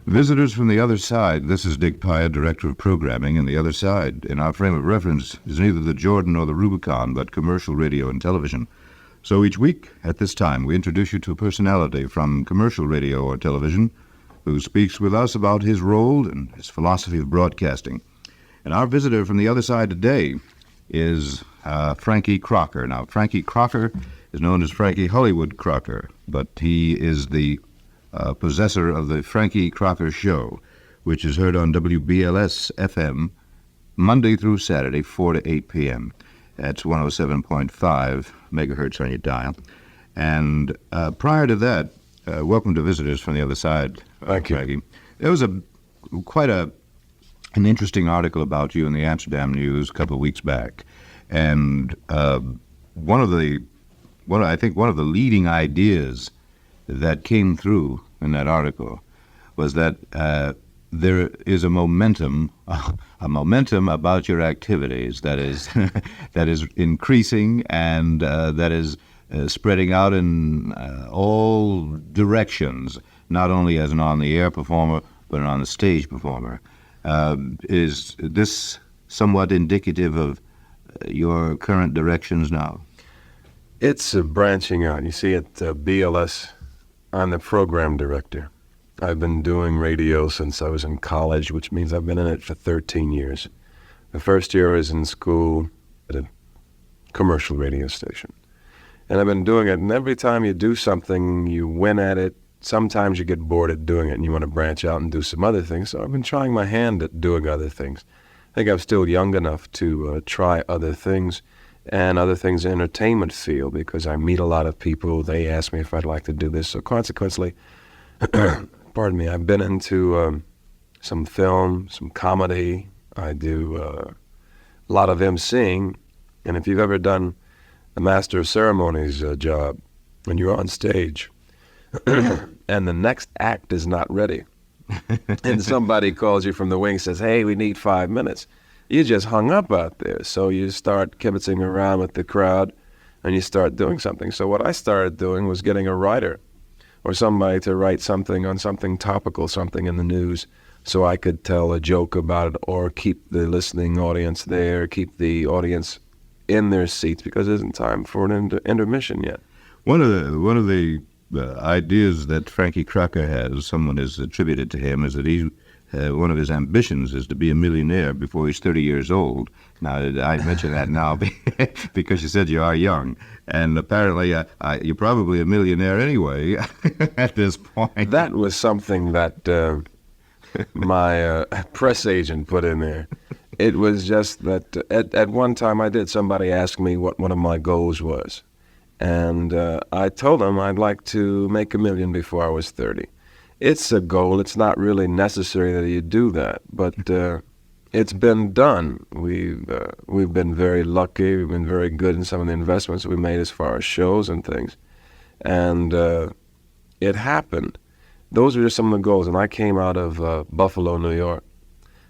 Visitors from the other side. This is Dick Pyatt, Director of Programming, and the other side, in our frame of reference, is neither the Jordan nor the Rubicon, but commercial radio and television. So each week, at this time, we introduce you to a personality from commercial radio or television who speaks with us about his role and his philosophy of broadcasting. And our visitor from the other side today is Frankie Crocker. Now, Frankie Crocker is known as Frankie Hollywood Crocker, but he is the possessor of the Frankie Crocker Show, which is heard on WBLS FM Monday through Saturday, 4 to 8 p.m. That's 107.5 megahertz on your dial. And prior to that, welcome to visitors from the other side. Thank you. Frankie. There was quite an interesting article about you in the Amsterdam News a couple of weeks back, and one of the leading ideas that came through in that article was that there is a momentum about your activities that is that is increasing and that is spreading out in all directions, not only as an on-the-air performer but an on-the-stage performer. Is this somewhat indicative of your current directions now? It's branching out. You see, at BLS, I'm the program director. I've been doing radio since I was in college, which means I've been in it for 13 years. The first year I was in school at a commercial radio station. And I've been doing it, and every time you do something, you win at it. Sometimes you get bored at doing it and you want to branch out and do some other things. So I've been trying my hand at doing other things. I think I'm still young enough to try other things and other things in the entertainment field, because I meet a lot of people. They ask me if I'd like to do this. So consequently, pardon me, I've been into some film, some comedy. I do a lot of emceeing. And if you've ever done a Master of Ceremonies job, when you're on stage and the next act is not ready, and somebody calls you from the wing and says, hey, we need 5 minutes, you just hung up out there. So you start kibitzing around with the crowd and you start doing something. So what I started doing was getting a writer or somebody to write something on something topical, something in the news, so I could tell a joke about it or keep the listening audience there, keep the audience in their seats, because it isn't time for an intermission yet. One of the ideas that Frankie Crocker has, someone has attributed to him, is that one of his ambitions is to be a millionaire before he's 30 years old. Now, I mention that now because you said you are young, and apparently you're probably a millionaire anyway at this point. That was something that my press agent put in there. It was just that at one time somebody asked me what one of my goals was. And I told them I'd like to make $1 million before I was 30. It's a goal. It's not really necessary that you do that, but it's been done. We've been very lucky. We've been very good in some of the investments we made as far as shows and things. And it happened. Those are just some of the goals. And I came out of Buffalo, New York.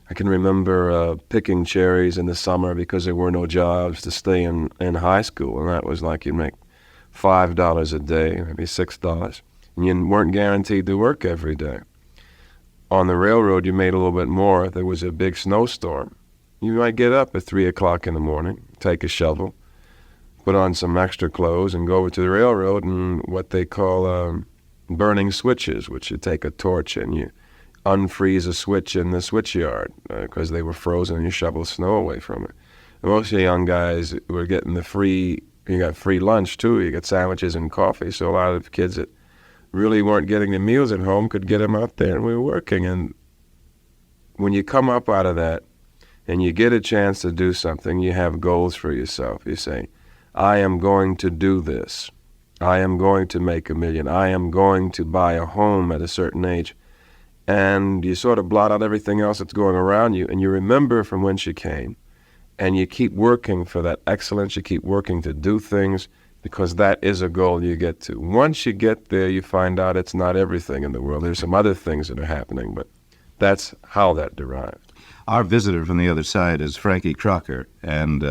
I can remember picking cherries in the summer because there were no jobs to stay in high school. And that was like you'd make $5 a day, maybe $6. And you weren't guaranteed to work every day. On the railroad, you made a little bit more. If there was a big snowstorm, you might get up at 3 o'clock in the morning, take a shovel, put on some extra clothes, and go over to the railroad and what they call burning switches, which you take a torch and you unfreeze a switch in the switch yard because they were frozen, and you shovel snow away from it. And most of the young guys were getting you got free lunch too. You got sandwiches and coffee. So a lot of kids that really weren't getting the meals at home could get them out there, and we were working. And when you come up out of that and you get a chance to do something, you have goals for yourself. You say, I am going to do this. I am going to make $1 million. I am going to buy a home at a certain age. And you sort of blot out everything else that's going around you, and you remember from whence you came, and you keep working for that excellence. You keep working to do things, because that is a goal you get to. Once you get there, you find out it's not everything in the world. There's some other things that are happening, but that's how that derived. Our visitor from the other side is Frankie Crocker, and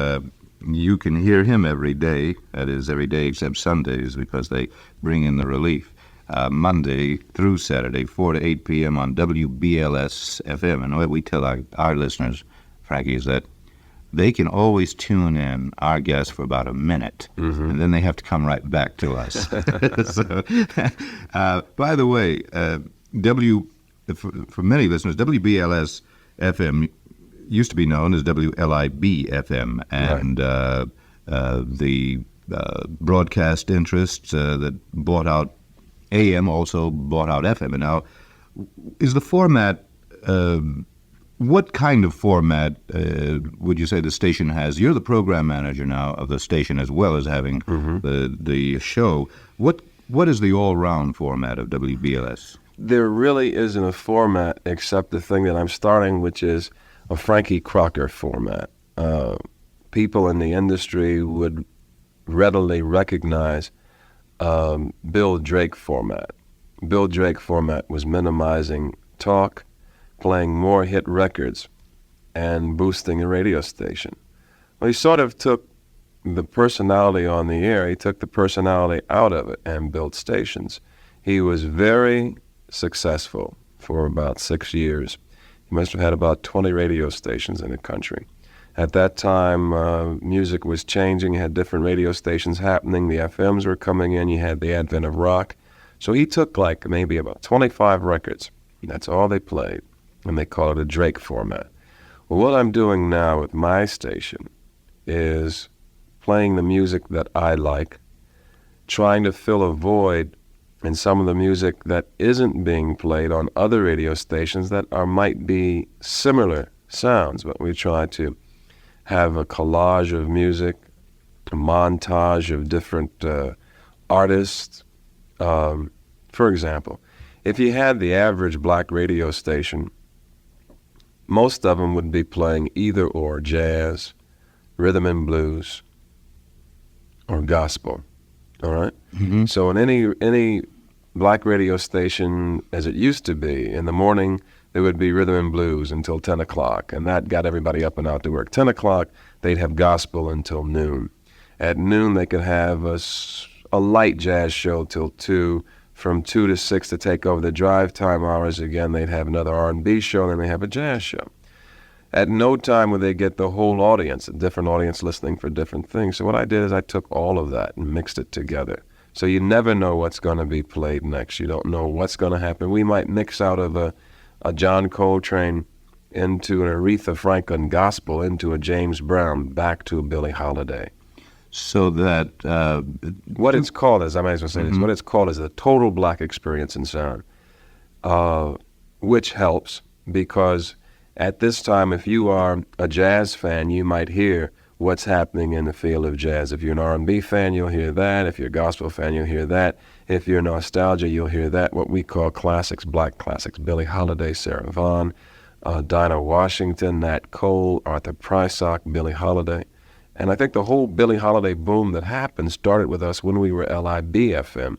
you can hear him every day. That is, every day except Sundays, because they bring in the relief. Monday through Saturday, 4 to 8 p.m. on WBLS FM. And what we tell our listeners, Frankie, is that they can always tune in our guests for about a minute, and then they have to come right back to us. So, by the way, for many listeners, WBLS FM used to be known as WLIB FM, and the broadcast interests that bought out AM also bought out FM. And now, is the format, what kind of format would you say the station has? You're the program manager now of the station as well as having the show. What is the all-round format of WBLS? There really isn't a format except the thing that I'm starting, which is a Frankie Crocker format. People in the industry would readily recognize Bill Drake format. Bill Drake format was minimizing talk, playing more hit records, and boosting a radio station. Well, he sort of took the personality on the air, he took the personality out of it and built stations. He was very successful for about 6 years. He must have had about 20 radio stations in the country. At that time, music was changing. You had different radio stations happening. The FMs were coming in. You had the advent of rock. So he took like maybe about 25 records. That's all they played, and they call it a Drake format. Well, what I'm doing now with my station is playing the music that I like, trying to fill a void in some of the music that isn't being played on other radio stations that might be similar sounds, but we try to have a collage of music, a montage of different artists. For example, if you had the average black radio station, most of them would be playing either or jazz, rhythm and blues, or gospel. All right? Mm-hmm. So in any black radio station, as it used to be, in the morning, there would be rhythm and blues until 10 o'clock, and that got everybody up and out to work. 10 o'clock, they'd have gospel until noon. At noon, they could have a light jazz show till 2. From 2 to 6 to take over the drive time hours, again, they'd have another R&B show, and then they have a jazz show. At no time would they get the whole audience, a different audience listening for different things. So what I did is I took all of that and mixed it together. So you never know what's going to be played next. You don't know what's going to happen. We might mix out of a John Coltrane into an Aretha Franklin gospel, into a James Brown, back to a Billie Holiday. So that... what it's called is, I might as well say this, what it's called is the total black experience in sound, which helps because at this time, if you are a jazz fan, you might hear what's happening in the field of jazz. If you're an R&B fan, you'll hear that. If you're a gospel fan, you'll hear that. If you're nostalgia, you'll hear that, what we call classics, black classics, Billie Holiday, Sarah Vaughan, Dinah Washington, Nat Cole, Arthur Prysock, Billie Holiday. And I think the whole Billie Holiday boom that happened started with us when we were LIB-FM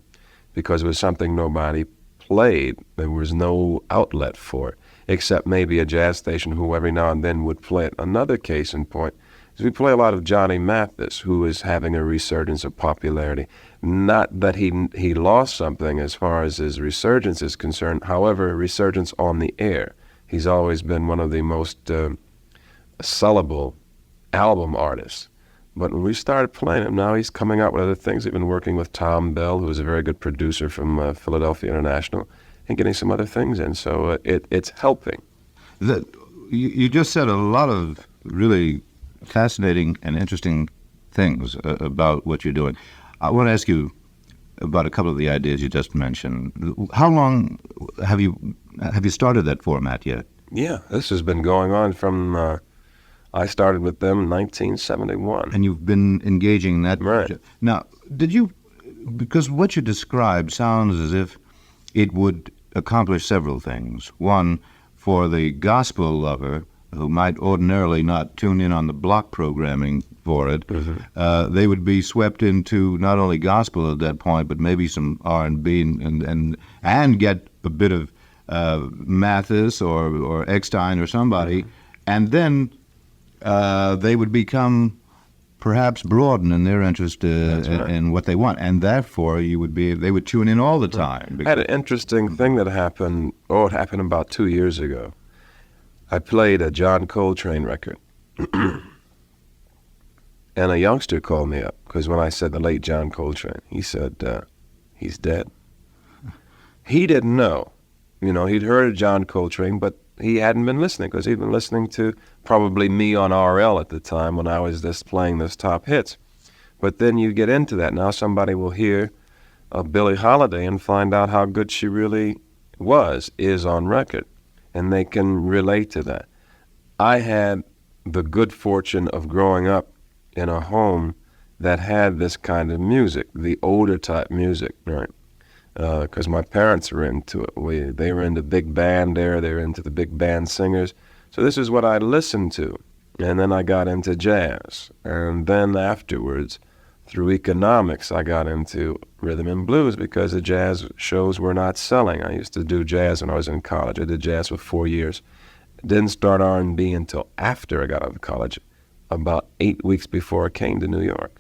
because it was something nobody played. There was no outlet for it, except maybe a jazz station who every now and then would play it. Another case in point is we play a lot of Johnny Mathis, who is having a resurgence of popularity. Not that he lost something as far as his resurgence is concerned, however, a resurgence on the air. He's always been one of the most sellable album artists. But when we started playing him, now he's coming out with other things. We've been working with Tom Bell, who is a very good producer from Philadelphia International, and getting some other things in. So it's helping. You just said a lot of really fascinating and interesting things about what you're doing. I want to ask you about a couple of the ideas you just mentioned. How long have you started that format yet? Yeah, this has been going on from... I started with them in 1971. And you've been engaging in that. Right. Now, because what you described sounds as if it would accomplish several things. One, for the gospel lover who might ordinarily not tune in on the block programming for it, they would be swept into not only gospel at that point, but maybe some R&B and get a bit of Mathis or Eckstein or somebody, and then they would become perhaps broaden in their interest in what they want, and therefore they would tune in all the time. I had an interesting thing that happened. It happened about 2 years ago. I played a John Coltrane record, and a youngster called me up because when I said the late John Coltrane, he said he's dead. He didn't know, he'd heard of John Coltrane, but he hadn't been listening because he'd been listening to probably me on RL at the time when I was just playing those top hits. But then you get into that. Now somebody will hear Billie Holiday and find out how good she really is on record, and they can relate to that. I had the good fortune of growing up in a home that had this kind of music, the older type music, right? Because my parents were into it. They were into big band there. They were into the big band singers. So this is what I listened to. And then I got into jazz. And then afterwards, through economics, I got into rhythm and blues because the jazz shows were not selling. I used to do jazz when I was in college. I did jazz for 4 years. Didn't start R&B until after I got out of college, about 8 weeks before I came to New York.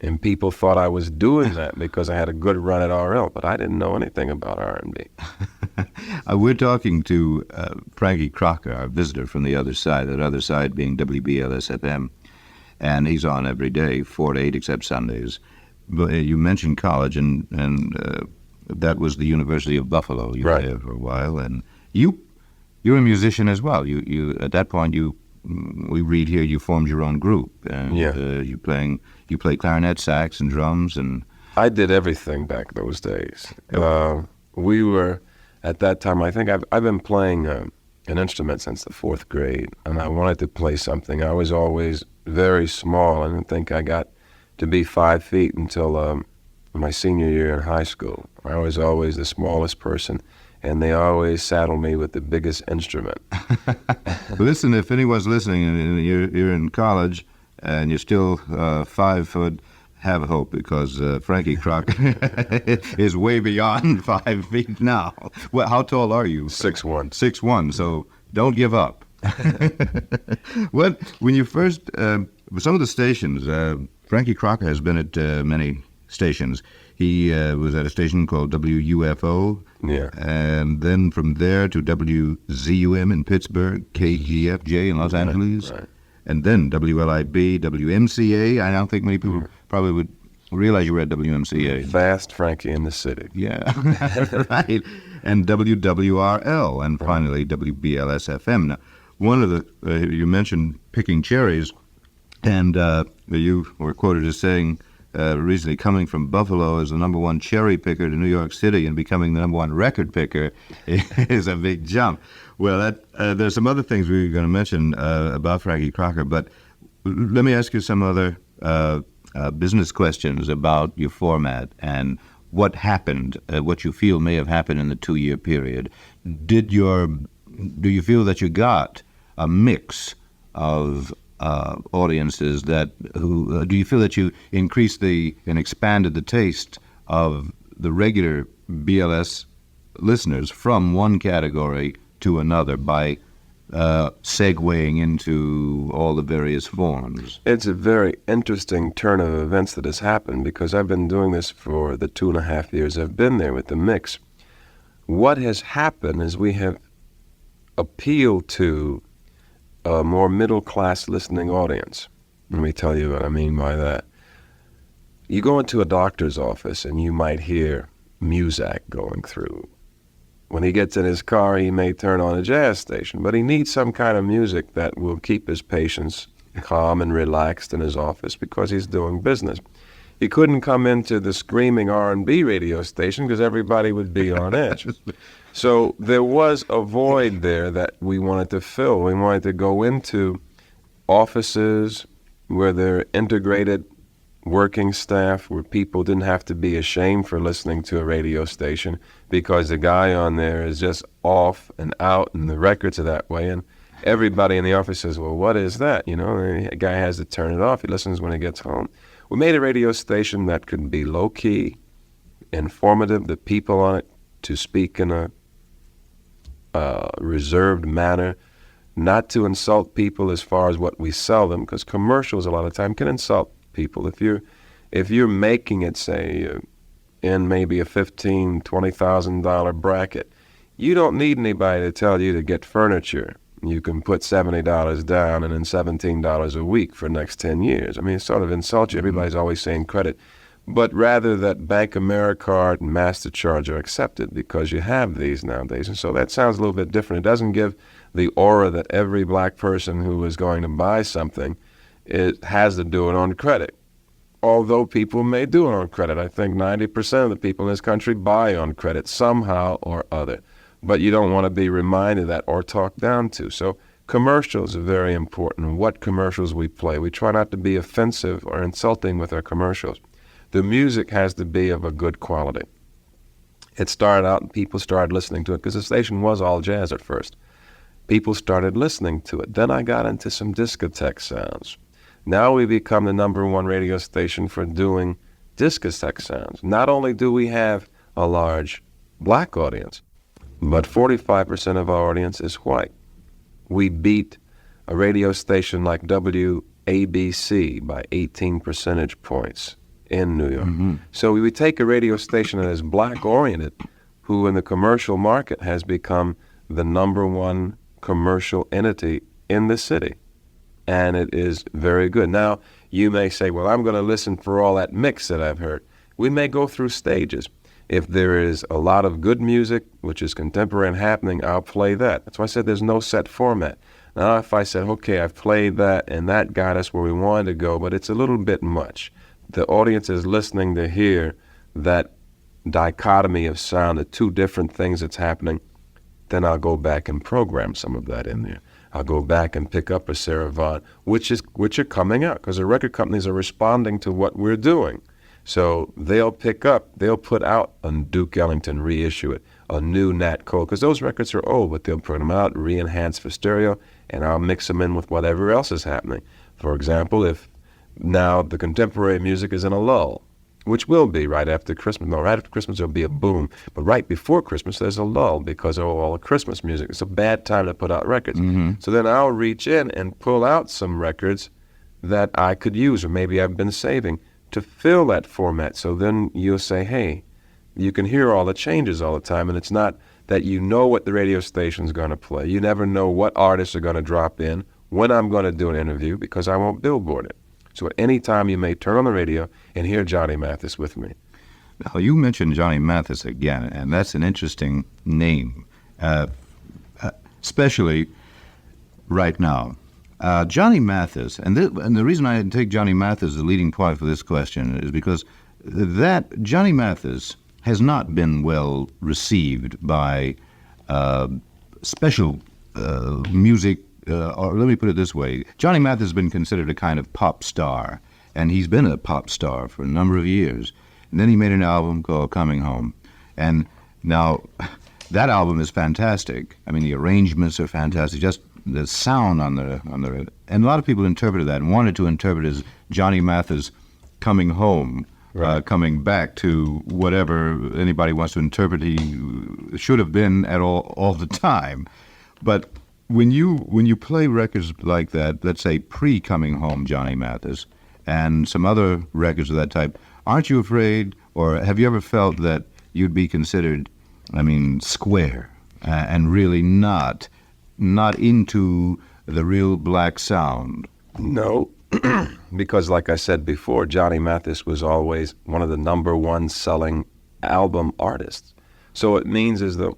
And people thought I was doing that because I had a good run at RL, but I didn't know anything about R&B. We're talking to Frankie Crocker, our visitor from the other side, that other side being WBLS FM, and he's on every day, 4 to 8, except Sundays. But you mentioned college, and that was the University of Buffalo. You were there for a while, and you're a musician as well. You at that point we read here you formed your own group, and you play clarinet, sax, and drums, and I did everything back those days. We were at that time. I think I've been playing an instrument since the 4th grade, and I wanted to play something. I was always very small. I didn't think I got to be 5 feet until my senior year in high school. I was always the smallest person, and they always saddled me with the biggest instrument. Listen, if anyone's listening and you're in college and you're still 5 foot, have hope, because Frankie Crocker is way beyond 5 feet now. Well, how tall are you? 6'1". 6'1", so don't give up. When you first, some of the stations, Frankie Crocker has been at many stations. He was at a station called WUFO, and then from there to WZUM in Pittsburgh, KGFJ in Los Angeles, and then WLIB, WMCA. I don't think many people probably would realize you were at WMCA. Fast Frankie in the city. Yeah, right. And WWRL, and finally WBLS FM. Now, one of the, you mentioned picking cherries, and you were quoted as saying, recently, coming from Buffalo as the #1 cherry picker to New York City and becoming the #1 record picker is a big jump. Well, there's some other things we were going to mention about Frankie Crocker, but let me ask you some other business questions about your format and what happened, what you feel may have happened in the 2-year period. Do you feel that you got a mix of audiences do you feel that you increased and expanded the taste of the regular BLS listeners from one category to another by segueing into all the various forms? It's a very interesting turn of events that has happened because I've been doing this for the 2.5 years I've been there with the mix. What has happened is we have appealed to a more middle-class listening audience. Let me tell you what I mean by that. You go into a doctor's office and you might hear Muzak going through. When he gets in his car, he may turn on a jazz station, but he needs some kind of music that will keep his patients calm and relaxed in his office because he's doing business. He couldn't come into the screaming R&B radio station because everybody would be on edge. So there was a void there that we wanted to fill. We wanted to go into offices where there are integrated working staff, where people didn't have to be ashamed for listening to a radio station because the guy on there is just off and out and the records are that way. And everybody in the office says, well, what is that? The guy has to turn it off. He listens when he gets home. We made a radio station that could be low-key, informative, the people on it to speak in a reserved manner, not to insult people as far as what we sell them, because commercials a lot of time can insult people. If you're making it, say, in maybe a $15,000-$20,000 bracket, you don't need anybody to tell you to get furniture. You can put $70 down and then $17 a week for the next 10 years. I mean, it sort of insults you. Everybody's always saying credit. But rather that Bank AmeriCard and MasterCharge are accepted because you have these nowadays. And so that sounds a little bit different. It doesn't give the aura that every black person who is going to buy something has to do it on credit. Although people may do it on credit. I think 90% of the people in this country buy on credit somehow or other. But you don't want to be reminded of that or talked down to. So commercials are very important. What commercials we play. We try not to be offensive or insulting with our commercials. The music has to be of a good quality. It started out and people started listening to it because the station was all jazz at first. People started listening to it. Then I got into some discotheque sounds. Now we become the #1 radio station for doing discotheque sounds. Not only do we have a large black audience, but 45% of our audience is white. We beat a radio station like WABC by 18 percentage points in New York. Mm-hmm. So we would take a radio station that is black-oriented, who in the commercial market has become the #1 commercial entity in the city. And it is very good. Now, you may say, well, I'm going to listen for all that mix that I've heard. We may go through stages. If there is a lot of good music, which is contemporary and happening, I'll play that. That's why I said there's no set format. Now, if I said, okay, I've played that, and that got us where we wanted to go, but it's a little bit much. The audience is listening to hear that dichotomy of sound, the two different things that's happening, then I'll go back and program some of that in there. I'll go back and pick up a Sarah Vaughan, which are coming out, because the record companies are responding to what we're doing. So they'll put out a Duke Ellington, reissue it, a new Nat Cole, because those records are old, but they'll put them out, re-enhance for stereo, and I'll mix them in with whatever else is happening. For example, if now the contemporary music is in a lull, which will be right after Christmas. No, right after Christmas there'll be a boom. But right before Christmas there's a lull because of all the Christmas music. It's a bad time to put out records. Mm-hmm. So then I'll reach in and pull out some records that I could use, or maybe I've been saving, to fill that format. So then you'll say, hey, you can hear all the changes all the time, and it's not that you know what the radio station's going to play. You never know what artists are going to drop in, when I'm going to do an interview, because I won't billboard it. So at any time you may turn on the radio and hear Johnny Mathis with me. Now, you mentioned Johnny Mathis again, and that's an interesting name, especially right now. Johnny Mathis, and the reason I take Johnny Mathis as the leading point for this question is because that Johnny Mathis has not been well received by special music. Or let me put it this way. Johnny Mathis has been considered a kind of pop star, and he's been a pop star for a number of years. And then he made an album called Coming Home. And now that album is fantastic. I mean, the arrangements are fantastic. Just the sound on the and a lot of people interpreted that and wanted to interpret it as Johnny Mathis coming home, right. Coming back to whatever anybody wants to interpret he should have been at all the time. But when you play records like that, let's say pre-Coming Home Johnny Mathis, and some other records of that type, aren't you afraid, or have you ever felt that you'd be considered, square, and really not into the real black sound? No, because like I said before, Johnny Mathis was always one of the #1 selling album artists. So it means as though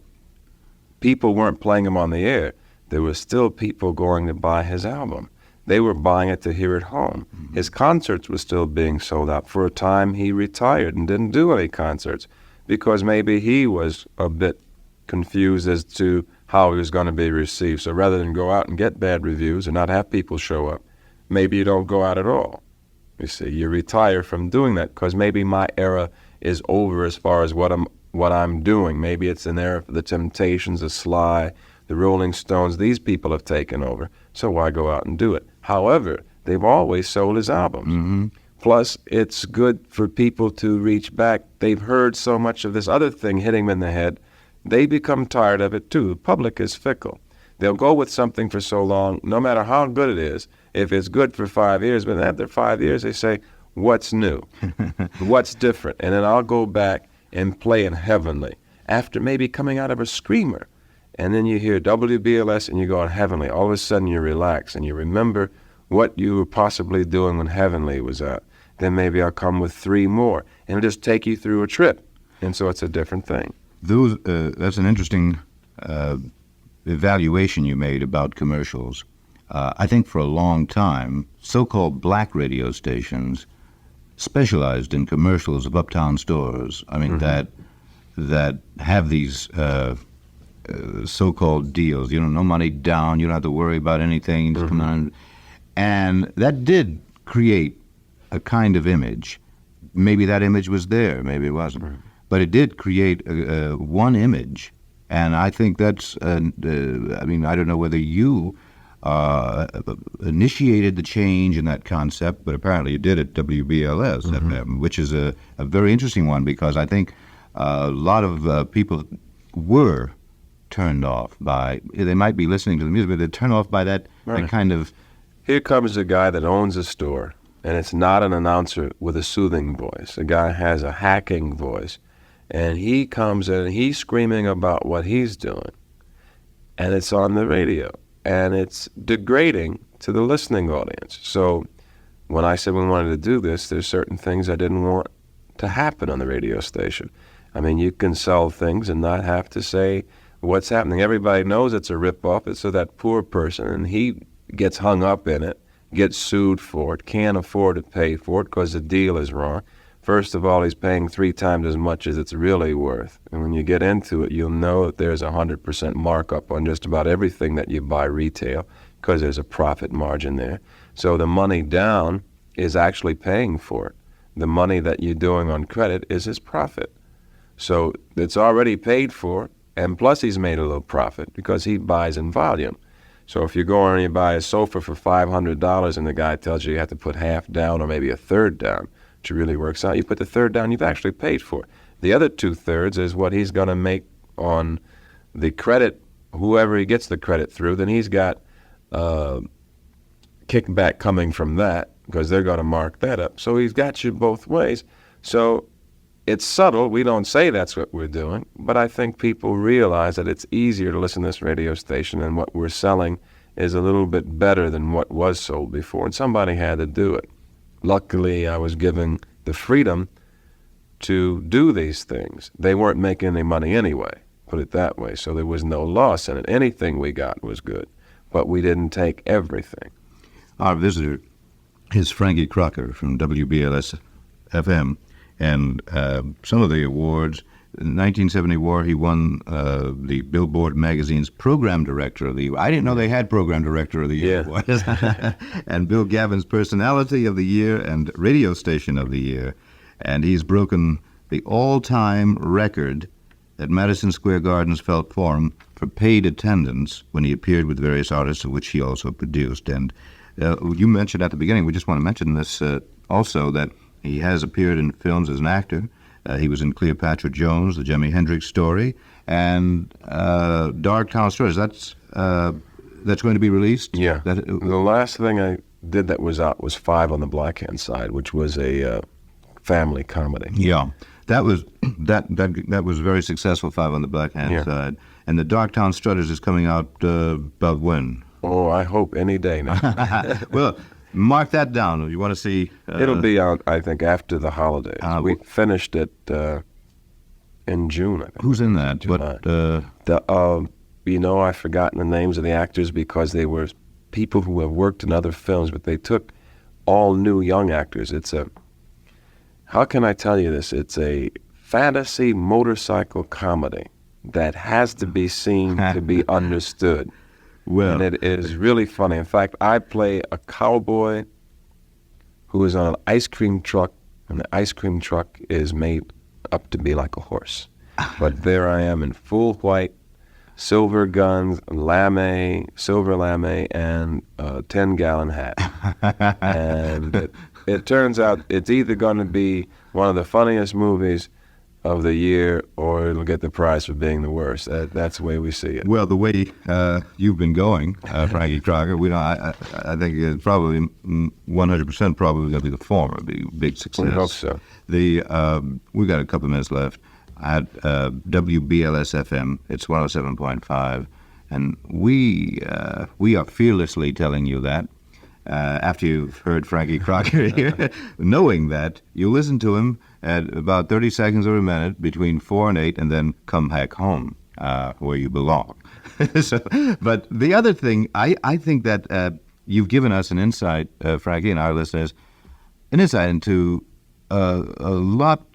people weren't playing him on the air. There were still people going to buy his album. They were buying it to hear it home. Mm-hmm. His concerts were still being sold out. For a time, he retired and didn't do any concerts because maybe he was a bit confused as to how he was going to be received. So rather than go out and get bad reviews and not have people show up, maybe you don't go out at all. You see, you retire from doing that because maybe my era is over as far as what I'm doing. Maybe it's an era for the Temptations, the Sly, the Rolling Stones. These people have taken over, so why go out and do it? However, they've always sold his albums. Mm-hmm. Plus, it's good for people to reach back. They've heard so much of this other thing hitting them in the head, they become tired of it too. The public is fickle. They'll go with something for so long, no matter how good it is. If it's good for 5 years, but after 5 years, they say, what's new? What's different? And then I'll go back and play in Heavenly after maybe coming out of a screamer. And then you hear WBLS and you go on Heavenly. All of a sudden you relax and you remember what you were possibly doing when Heavenly was out. Then maybe I'll come with 3 more. And it'll just take you through a trip. And so it's a different thing. That's an interesting evaluation you made about commercials. I think for a long time, so-called black radio stations specialized in commercials of uptown stores. I mean, that have these so-called deals. No money down. You don't have to worry about anything. Just come on. And that did create a kind of image. Maybe that image was there. Maybe it wasn't. But it did create one image. And I think that's, I don't know whether you initiated the change in that concept, but apparently you did at WBLS FM, which is a very interesting one, because I think a lot of people were turned off by, they might be listening to the music, but they're turned off by that kind of... Here comes a guy that owns a store, and it's not an announcer with a soothing voice. The guy has a hacking voice, and he comes in and he's screaming about what he's doing, and it's on the radio, and it's degrading to the listening audience. So when I said we wanted to do this, there's certain things I didn't want to happen on the radio station. I mean, you can sell things and not have to say what's happening. Everybody knows it's a ripoff. It's so that poor person, and he gets hung up in it, gets sued for it, can't afford to pay for it because the deal is wrong. First of all, he's paying 3 times as much as it's really worth. And when you get into it, you'll know that there's 100% markup on just about everything that you buy retail, because there's a profit margin there. So the money down is actually paying for it. The money that you're doing on credit is his profit. So it's already paid for, and plus he's made a little profit because he buys in volume. So if you go and you buy a sofa for $500 and the guy tells you have to put half down or maybe a third down, which really works out, you put the third down, you've actually paid for it. The other 2/3 is what he's going to make on the credit, whoever he gets the credit through. Then he's got kickback coming from that because they're going to mark that up. So he's got you both ways. So it's subtle. We don't say that's what we're doing, but I think people realize that it's easier to listen to this radio station, and what we're selling is a little bit better than what was sold before, and somebody had to do it. Luckily, I was given the freedom to do these things. They weren't making any money anyway, put it that way, so there was no loss in it. Anything we got was good, but we didn't take everything. Our visitor is Frankie Crocker from WBLS FM, and some of the awards. In 1974, he won the Billboard magazine's Program Director of the Year. I didn't know they had Program Director of the Year. Yeah. And Bill Gavin's Personality of the Year and Radio Station of the Year. And he's broken the all-time record at Madison Square Garden's Felt Forum for paid attendance when he appeared with various artists, of which he also produced. And you mentioned at the beginning, we just want to mention this also, that he has appeared in films as an actor. He was in Cleopatra Jones, the Jimi Hendrix Story, and Dark Town Stories. That's going to be released? Yeah. The last thing I did that was out was 5 on the Black Hand Side, which was a family comedy. Yeah. That was very successful, 5 on the Black Hand Side. And the Dark Town Strutters is coming out about when? Oh, I hope any day now. Well, mark that down. You want to see... It'll be out, I think, after the holidays. We finished it in June, I think. Who's in that? July. I've forgotten the names of the actors because they were people who have worked in other films, but they took all new young actors. How can I tell you this? It's a fantasy motorcycle comedy that has to be seen to be understood. Well, and it is really funny. In fact, I play a cowboy who is on an ice cream truck, and the ice cream truck is made up to be like a horse. But there I am in full white, silver guns, silver lame, and a 10-gallon hat. And it turns out it's either going to be one of the funniest movies of the year, or it'll get the prize for being the worst. That's the way we see it. Well, the way you've been going, Frankie Crocker, I think it's probably 100% probably going to be the former, be a big success. We hope so. We've got a couple of minutes left. At WBLS FM, it's 107.5, and we are fearlessly telling you that after you've heard Frankie Crocker here, knowing that you listen to him at about 30 seconds or a minute between 4 and 8, and then come back home where you belong. But the other thing, I think that you've given us an insight, Frankie and our listeners, an insight into a lot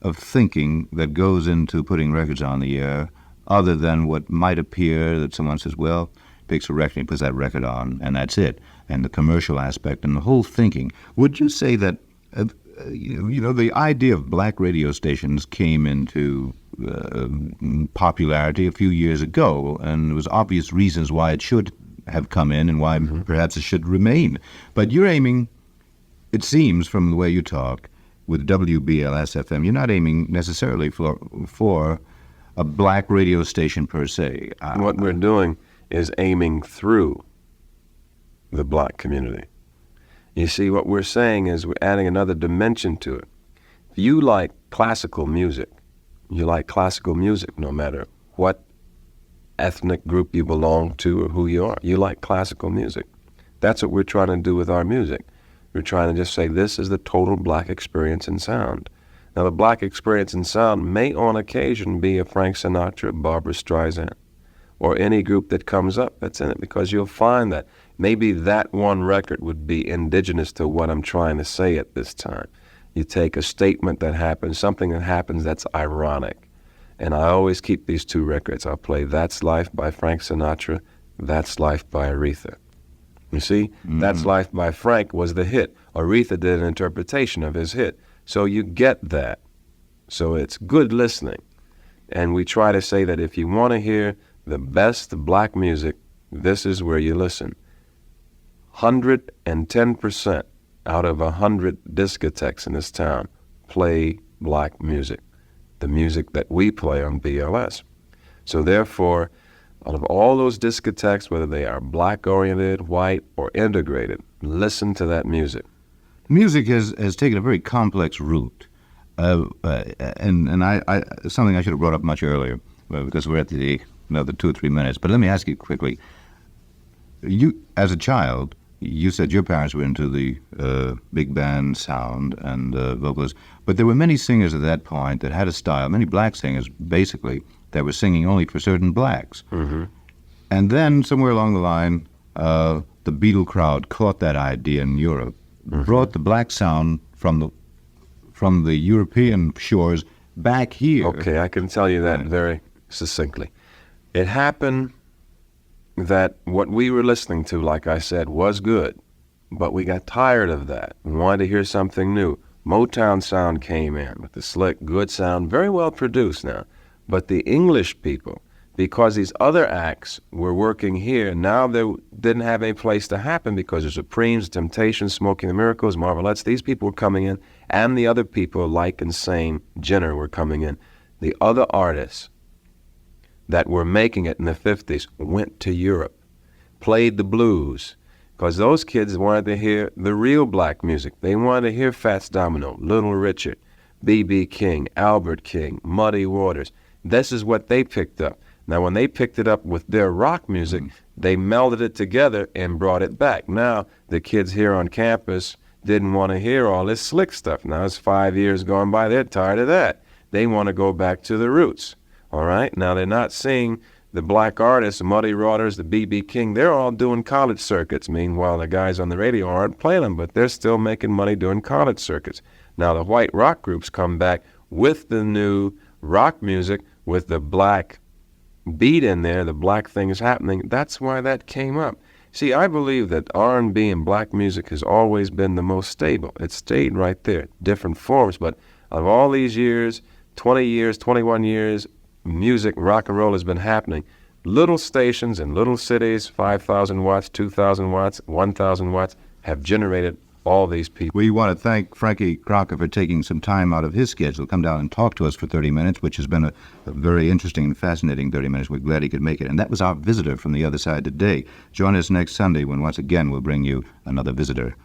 of thinking that goes into putting records on the air, other than what might appear that someone says, well, picks a record and puts that record on, and that's it, and the commercial aspect and the whole thinking. Would you say that, the idea of black radio stations came into popularity a few years ago, and there was obvious reasons why it should have come in and why perhaps it should remain. But you're aiming, it seems from the way you talk, with WBLS FM, you're not aiming necessarily for a black radio station per se. What we're doing is aiming through the black community. You see, what we're saying is we're adding another dimension to it. If you like classical music, you like classical music no matter what ethnic group you belong to or who you are. You like classical music. That's what we're trying to do with our music. We're trying to just say this is the total black experience in sound. Now, the black experience in sound may on occasion be a Frank Sinatra, Barbra Streisand, or any group that comes up that's in it, because you'll find that maybe that one record would be indigenous to what I'm trying to say at this time. You take a statement that happens, something that happens that's ironic. And I always keep these two records. I'll play That's Life by Frank Sinatra, That's Life by Aretha. You see, That's Life by Frank was the hit. Aretha did an interpretation of his hit. So you get that. So it's good listening. And we try to say that if you want to hear the best black music, this is where you listen. 110% out of 100 discotheques in this town play black music, the music that we play on BLS. So therefore, out of all those discotheques, whether they are black-oriented, white, or integrated, listen to that music. Music has taken a very complex route, and something I should have brought up much earlier, because we're at the another 2 or 3 minutes. But let me ask you quickly. You, as a child, you said your parents were into the big band sound and vocals, but there were many singers at that point that had a style, many black singers, basically, that were singing only for certain blacks. Mm-hmm. And then, somewhere along the line, the Beatle crowd caught that idea in Europe, brought the black sound from the European shores back here. Okay, I can tell you that very succinctly. It happened that what we were listening to, like I said, was good, but we got tired of that and wanted to hear something new. Motown sound came in with the slick, good sound, very well produced now. But the English people, because these other acts were working here, now they didn't have a place to happen because the Supremes, the Temptations, Smoking the Miracles, Marvelettes, these people were coming in, and the other people like and same Jenner were coming in. The other artists that were making it in the 50s went to Europe, played the blues, because those kids wanted to hear the real black music. They wanted to hear Fats Domino, Little Richard, B.B. King, Albert King, Muddy Waters. This is what they picked up. Now, when they picked it up with their rock music, they melded it together and brought it back. Now, the kids here on campus didn't want to hear all this slick stuff. Now, it's 5 years gone by. They're tired of that. They want to go back to the roots. All right? Now, they're not seeing the black artists, the Muddy Waters, the B.B. King. They're all doing college circuits. Meanwhile, the guys on the radio aren't playing them, but they're still making money doing college circuits. Now, the white rock groups come back with the new rock music, with the black beat in there, the black thing is happening. That's why that came up. See, I believe that R&B and black music has always been the most stable. It stayed right there, different forms, but of all these years, 20 years, 21 years, music, rock and roll has been happening. Little stations in little cities, 5,000 watts, 2,000 watts, 1,000 watts, have generated all these people. We want to thank Frankie Crocker for taking some time out of his schedule to come down and talk to us for 30 minutes, which has been a very interesting and fascinating 30 minutes. We're glad he could make it. And that was our visitor from the other side today. Join us next Sunday when once again we'll bring you another visitor.